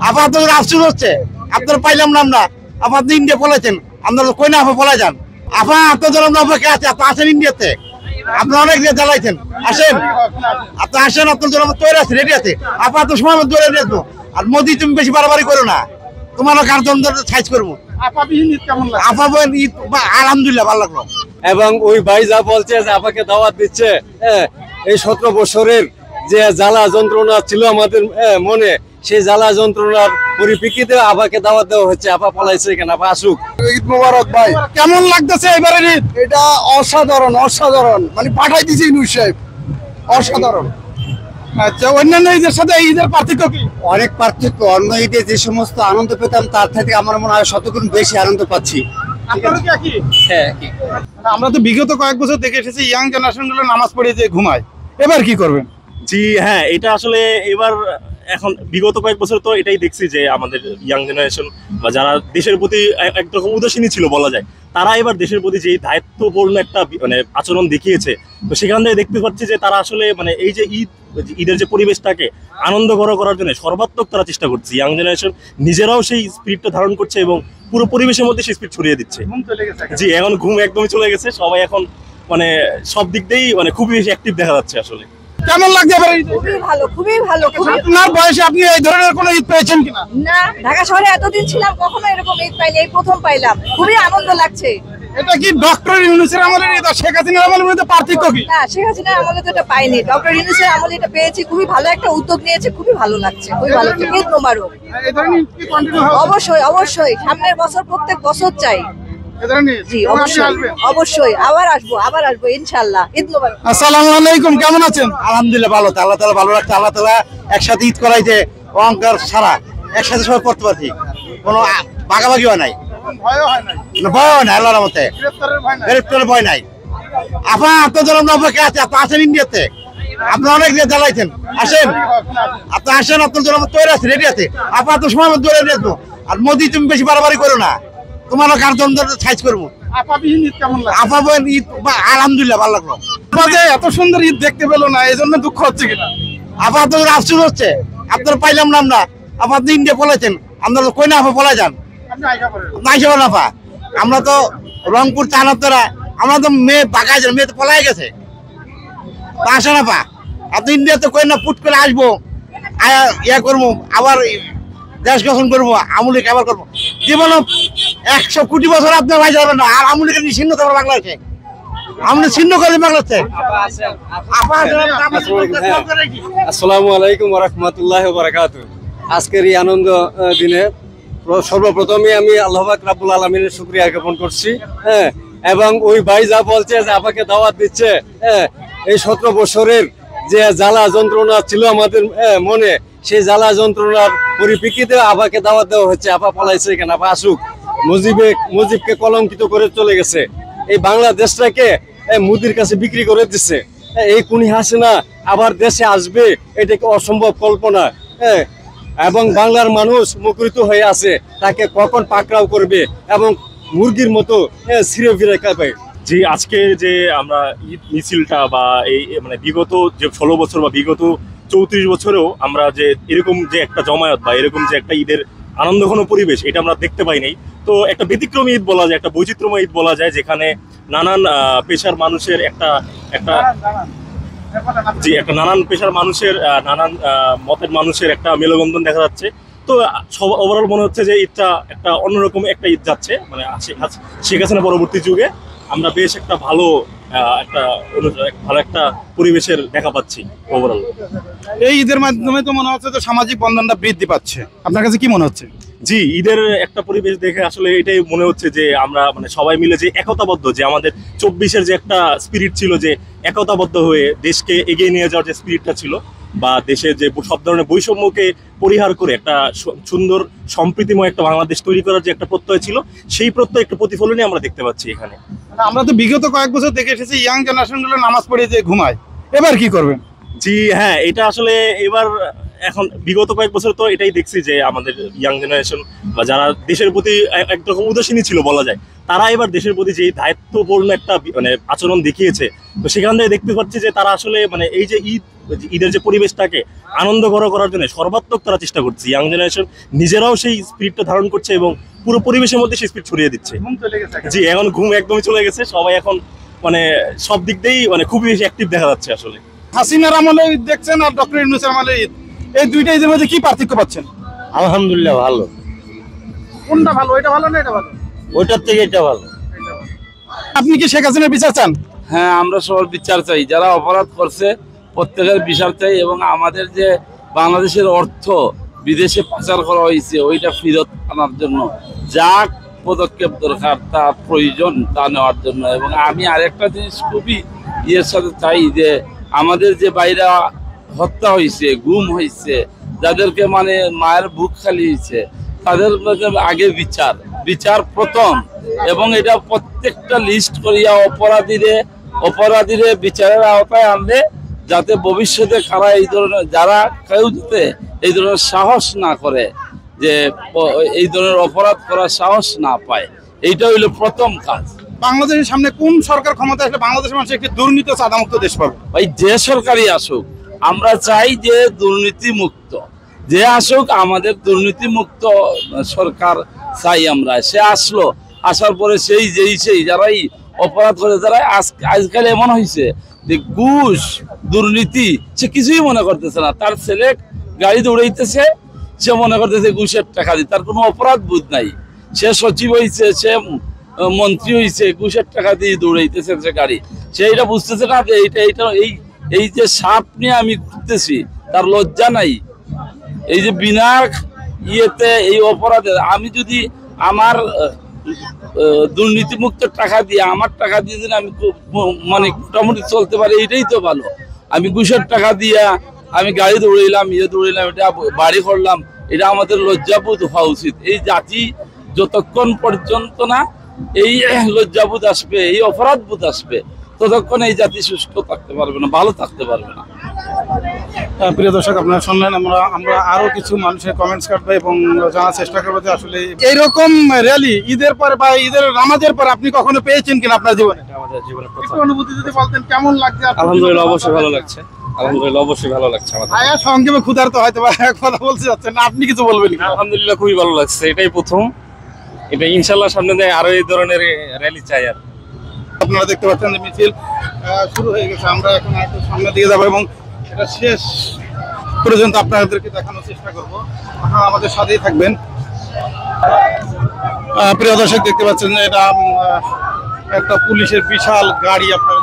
আপাতত আফসোস হচ্ছে আপনারা পাইলাম না আমরা। আপনি ইন্ডিয়া পলাইছেন, আপনারা কই না আপা পলাই যান। আপা আপনাদের আমরা অপেক্ষা আছে, আপনি আসেন ইন্ডিয়াতে, আপনারা অনেক দিয়ে জ্বালাইছেন, আসেন আপনি আসেন, আপনার জন্য আমরা তৈরি আছে, রেডি আছে। আপা তো সময় মতো দৌড়ে আসবো। আর মোদি তুমি বেশি বাড়াবাড়ি করো না, তোমার কার্যক্রম সাইজ করবো। আপা বলেন ঈদ আলহামদুলিল্লাহ ভালো লাগলো। এবং ওই ভাই যা বলছে যে আপাকে দাওয়াত দিচ্ছে, এই 17 বছরের যে জ্বালা যন্ত্রণা ছিল আমাদের মনে, সেই জ্বালা যন্ত্রণার পরিপ্রেক্ষিতে আপাকে দাওয়াত দেওয়া হচ্ছে। আপা পলাইছে কেন, আপা আসুক। ঈদ মোবারক ভাই। কেমন লাগতেছে এবারের ঈদ? এটা অসাধারণ, অসাধারণ, মানে পাঠাই দিয়েছে ইউনূস সাহেব, অসাধারণ। আচ্ছা, অন্যান্য ঈদের সাথে ঈদের পার্থক্য কি? অনেক পার্থক্য। অন্য ঈদে যে সমস্ত আনন্দ পেতাম তার থেকে আমার মনে হয় শতগুণ বেশি আনন্দ পাচ্ছি। হ্যাঁ, আমরা তো বিগত কয়েক বছর দেখে এসেছি ইয়াং জেনারেশন গুলো নামাজ পড়ে যে ঘুমায়, এবার কি করবেন? জি হ্যাঁ, এটা আসলে এবার এখন বিগত কয়েক বছর তো এটাই দেখছি যে আমাদের ইয়াং জেনারেশন বা যারা দেশের প্রতি একরকম উদাসীনী ছিল বলা যায়, তারা এবার দেশের প্রতি যে দায়িত্বপূর্ণ একটা মানে আচরণ দেখিয়েছে। তো সেখান থেকে দেখতে পাচ্ছি যে তারা আসলে মানে এই যে ঈদের যে পরিবেশটাকে আনন্দঘন করার জন্য সর্বাত্মক তারা চেষ্টা করছে। ইয়াং জেনারেশন নিজেরাও সেই স্পিরিটটা ধারণ করছে এবং পুরো পরিবেশের মধ্যে সেই স্পিরিট ছড়িয়ে দিচ্ছে। জি, এখন ঘুম একদমই চলে গেছে, সবাই এখন মানে সব দিক দিয়েই মানে খুবই বেশি অ্যাক্টিভ দেখা যাচ্ছে। আসলে কেমন লাগছে এবার? খুবই ভালো, খুবই ভালো। আপনার বয়সে আপনি এই ধরনের কোনো ঈদ পেয়েছেন কিনা? না, ঢাকা শহরে এতদিন ছিলাম, কখনো এরকম ঈদ পাইনি, এই প্রথম পাইলাম। খুবই আনন্দ লাগছে। এটা কি ডক্টর ইউনূসের আমলের ঈদ আর শেখ হাসিনার আমলের মধ্যে পার্থক্য কি? না, শেখ হাসিনার আমলে তো এটা পাইনি, ডক্টর ইউনূসের আমলে এটা পেয়েছি। খুবই ভালো একটা উদ্যোগ নিয়েছে, খুবই ভালো লাগছে, খুবই ভালো লাগছে। ঈদ মোবারক। এই ধরনের ঈদ কি কন্টিনিউ হবে? অবশ্যই, অবশ্যই, সামনের বছর প্রত্যেক বছর চাই। এই ধরনের ঈদ? জি অবশ্যই, অবশ্যই আবার আসবো ইনশাআল্লাহ। ঈদ মোবারক। আসসালামু আলাইকুম, কেমন আছেন? আলহামদুলিল্লাহ ভালো, আল্লাহ তাআলা ভালো রাখছে। আল্লাহ তাআলা একসাথে ঈদ করাইছে, অহংকার ছাড়া একসাথে সবাই করতে পারছি, কোনো ভাগাভাগি হয় নাই, ভয়ও হয় নাই, ভয় হয় না, আল্লাহর রহমতে গ্রেফতারের ভয় নাই। গ্রেফতারের ভয় নাই। আপা আপনাদের আমরা অপেক্ষা আছে, আপনি আসেন ইন্ডিয়াতে, আপনারা অনেক দিয়ে জ্বালাইছেন, আসেন আপনি আসেন, আপনার জন্য আমরা তৈরি আছে, রেডি আছে। আপা তো সময় মতো দৌড়ে আসবো। আর মোদি তুমি বেশি বাড়াবাড়ি করো না, তোমার কার্যক্রম সাইজ করবো। আপাবিহীন ঈদ কেমন লাগে? আপা বলেন ঈদ আলহামদুলিল্লাহ ভালো লাগলো। আপনাদের এত সুন্দর ঈদ দেখতে পেলো না, এই জন্য দুঃখ হচ্ছে কিনা? আপা আপনাদের আফসোস হচ্ছে আপনারা পাইলাম না আমরা। আপনি ইন্ডিয়া পলাইছেন, আপনারা কই না আপা পলাই যান, আপনি আইসা করেন। নাইসা বলেন আপা। আমরা তো রংপুর চানাতরা, আমরা তো মেয়ে বাঁকা যান, মেয়ে তো পলাই গেছে, তা আসেন আপা। আপনি ইন্ডিয়াতে কই না পুট করে আসবো, ইয়া করবো, আবার দেশ গঠন করবো, আমুলিক আবার করবো। জীবন 100 কোটি বছর আপনার ভাই যাবেন না, আর আমুলিকে ছিন্ন করবো বাংলাদেশে, আমরা ছিন্ন করে বাংলাদেশে। আসসালামু আলাইকুম ওয়া রাহমাতুল্লাহি ওয়া বারাকাতুহু। আজকের এই আনন্দ দিনে সর্বপ্রথমে আমি আল্লাহ পাক রব্বুল আলামিনের শুকরিয়া জ্ঞাপন করছি। এবং ওই ভাই যা বলছে যে আপাকে দাওয়াত দিচ্ছে, এই 17 বছরের যে জ্বালা যন্ত্রণা ছিল আমাদের মনে, সেই জ্বালা যন্ত্রণার পরিপ্রেক্ষিতে আপাকে দাওয়াত দেওয়া হচ্ছে। আপা পলাইছে কেন, আপা আসুক। মুজিবকে কলঙ্কিত করে চলে গেছে, এই বাংলাদেশটাকে মোদির কাছে বিক্রি করে দিচ্ছে। এই খুনি হাসিনা আবার দেশে আসবে, এটা কি অসম্ভব কল্পনা। এবং বাংলার মানুষ মুখরিত হয়ে আছে, তাকে কখন পাকড়াও করবে এবং মুরগির মতো ছিঁড়ে ফিরে খাবে। জি, আজকে যে আমরা ঈদ মিছিলটা বা এই মানে বিগত যে 16 বছর বা বিগত 34 বছরেও আমরা যে এরকম যে একটা জমায়েত বা এরকম যে একটা ঈদের আনন্দঘন পরিবেশ, এটা আমরা দেখতে পাই নাই। তো একটা ব্যতিক্রমী ঈদ বলা যায়, একটা বৈচিত্র্যময় ঈদ বলা যায়, যেখানে নানান পেশার মানুষের একটা নানান পেশার মানুষের নানান মতের মানুষের একটা মেলবন্ধন দেখা যাচ্ছে। তো ওভারঅল মনে হচ্ছে যে ঈদটা একটা অন্যরকম একটা ঈদ যাচ্ছে, মানে শেখ হাসিনা পরবর্তী যুগে আমরা বেশ একটা ভালো একটা পরিবেশের দেখা পাচ্ছি ওভারঅল। এই ঈদের মাধ্যমে তো মনে হচ্ছে যে সামাজিক বন্ধনটা বৃদ্ধি পাচ্ছে, আপনার কাছে কি মনে হচ্ছে? জি, ঈদের একটা পরিবেশ দেখে আসলে এটাই মনে হচ্ছে যে আমরা মানে সবাই মিলে যে একতাবদ্ধ, যে আমাদের 24-এর যে একটা স্পিরিট ছিল, যে একতাবদ্ধ হয়ে দেশকে এগিয়ে নিয়ে যাওয়ার যে স্পিরিটটা ছিল, বা দেশের যে সব ধরনের বৈষম্যকে পরিহার করে একটা সুন্দর সম্প্রীতিময় একটা বাংলাদেশ তৈরি করার যে একটা প্রত্যয় ছিল, সেই প্রত্যয় একটা প্রতিফলনই আমরা দেখতে পাচ্ছি এখানে। আমরা তো বিগত কয়েক বছর দেখে এসেছি ইয়াং জেনারেশন গুলো নামাজ পড়ে যে ঘুমায়, এবার কি করবেন? জি হ্যাঁ, এটা আসলে এবার এখন বিগত কয়েক বছর তো এটাই দেখছি যে আমাদের ইয়াং জেনারেশন বা যারা দেশের প্রতি একরকম উদাসীনী ছিল বলা যায়, তারা এবার দেশের প্রতি যে দায়িত্বপূর্ণ একটা মানে আচরণ দেখিয়েছে। তো সেখান থেকে দেখতে পাচ্ছি যে তারা আসলে মানে এই যে ঈদ ঈদের যে পরিবেশটাকে আনন্দঘর করার জন্য সর্বাত্মক তারা চেষ্টা করছে। ইয়াং জেনারেশন নিজেরাও সেই স্পিরিটটা ধারণ করছে এবং পুরো পরিবেশের মধ্যে সেই স্পিরিট ছড়িয়ে দিচ্ছে। জি, এখন ঘুম একদমই চলে গেছে, সবাই এখন মানে সব দিক দিয়েই মানে খুবই বেশি অ্যাক্টিভ দেখা যাচ্ছে আসলে। হাসিনার আমলে ঈদ দেখছেন আর ডক্টর ইউনূসের আমলে ঈদ, এই দুইটা ঈদের মধ্যে কি পার্থক্য পাচ্ছেন? আলহামদুলিল্লাহ ভালো। কোনটা ভালো, এটা ভালো না এটা ভালো? ওইটার থেকে এটা ভালো। আপনি কি শেখ হাসিনার বিচার চান? হ্যাঁ, আমরা সবার বিচার চাই, যারা অপরাধ করছে প্রত্যেকের বিচার চাই, এবং আমাদের যে বাংলাদেশের অর্থ বিদেশে পাচার করা হয়েছে ওইটা ফেরত আনার জন্য যা পদক্ষেপ দরকার তা প্রয়োজন তা নেওয়ার জন্য। এবং আমি আরেকটা জিনিস খুবই ইয়ের সাথে চাই যে আমাদের যে বাইরা হত্যা হয়েছে, গুম হয়েছে, যাদেরকে মানে মায়ের বুক খালি হয়েছে, তাদের আগে বিচার প্রথম, এবং এটা প্রত্যেকটা লিস্ট করিয়া অপরাধীরে বিচারের আওতায় আনলে যাতে ভবিষ্যতে কারা এই ধরনের যারা কেউ যাতে এই ধরনের সাহস না করে, যে এই ধরনের অপরাধ করার সাহস না পায়, এইটা হইলো প্রথম কাজ। বাংলাদেশের সামনে কোন সরকার ক্ষমতা আসলে বাংলাদেশের মানুষ একটি দুর্নীতি সাদামুক্ত দেশ পাবে? ভাই, যে সরকারই আসুক আমরা চাই যে দুর্নীতি মুক্ত, যে আসুক আমাদের দুর্নীতি মুক্ত সরকার চাই আমরা। সে আসার পরে সেই যারাই অপরাধ করে, যারা আজকাল এমন হয়েছে যে ঘুষ দুর্নীতি সে কিছুই মনে করতেছে না, তার ছেলে গাড়ি দৌড়াইতেছে সে মনে করতেছে ঘুষের টাকা দিয়ে, তার কোনো অপরাধ বোধ নাই, সে সচিব হয়েছে, সে মন্ত্রী হয়েছে, ঘুষের টাকা দিয়ে দৌড়াইতেছে সে গাড়ি, সে এটা বুঝতেছে না যে এই যে সাপ নিয়ে আমি ঘুরতেছি তার লজ্জা নাই। এই যে বিনা ইয়েতে এই অপরাধের আমি যদি আমার দুর্নীতিমুক্ত টাকা দিয়ে আমার টাকা দিয়ে যদি আমি মানে মোটামুটি চলতে পারি, এইটাই তো ভালো। আমি ঘুষের টাকা দিয়ে আমি গাড়ি দৌড়াইলাম, দৌড়াইলাম, এটা বাড়ি করলাম, এটা আমাদের লজ্জাবোধ হওয়া উচিত। এই জাতি যতক্ষণ পর্যন্ত না এই লজ্জাবোধ আসবে, এই অপরাধবোধ আসবে, ততক্ষণ এই জাতি সুস্থ থাকতে পারবে না, ভালো থাকতে পারবে না। প্রিয় দর্শক, আপনারা শুনলেন, আমরা আরো কিছু মানুষের কমেন্টস কাটবো এবং জানার চেষ্টা করবো যে আসলে এইরকম র্যালি ঈদের পরে বা ঈদের নামাজের পর আপনি কখনো পেয়েছেন কিনা আপনার জীবনে? আমাদের জীবনে একটু অনুভূতি যদি বলতেন, কেমন লাগছে? আলহামদুলিল্লাহ, অবশ্যই ভালো লাগছে। আলহামদুলিল্লাহ, অবশ্যই ভালো লাগছে আমাদের। আয়া সংক্ষেপে ক্ষুধার্ত হয়তো বা কথা বলতে যাচ্ছেন না, আপনি কিছু বলবেন? আলহামদুলিল্লাহ, খুবই ভালো লাগছে, এটাই প্রথম। এটা ইনশাল্লাহ সামনে দিয়ে আরো এই ধরনের র্যালি চাই। আর আপনারা দেখতে পাচ্ছেন যে মিছিল শুরু হয়ে গেছে, আমরা এখন একটু সামনের দিকে যাবো এবং এটা শেষ পর্যন্ত আপনাদেরকে দেখানোর চেষ্টা করবো। আপনারা আমাদের সাথেই থাকবেন। প্রিয় দর্শক, দেখতে পাচ্ছেন যে এটা একটা পুলিশের বিশাল গাড়ি, আপনারা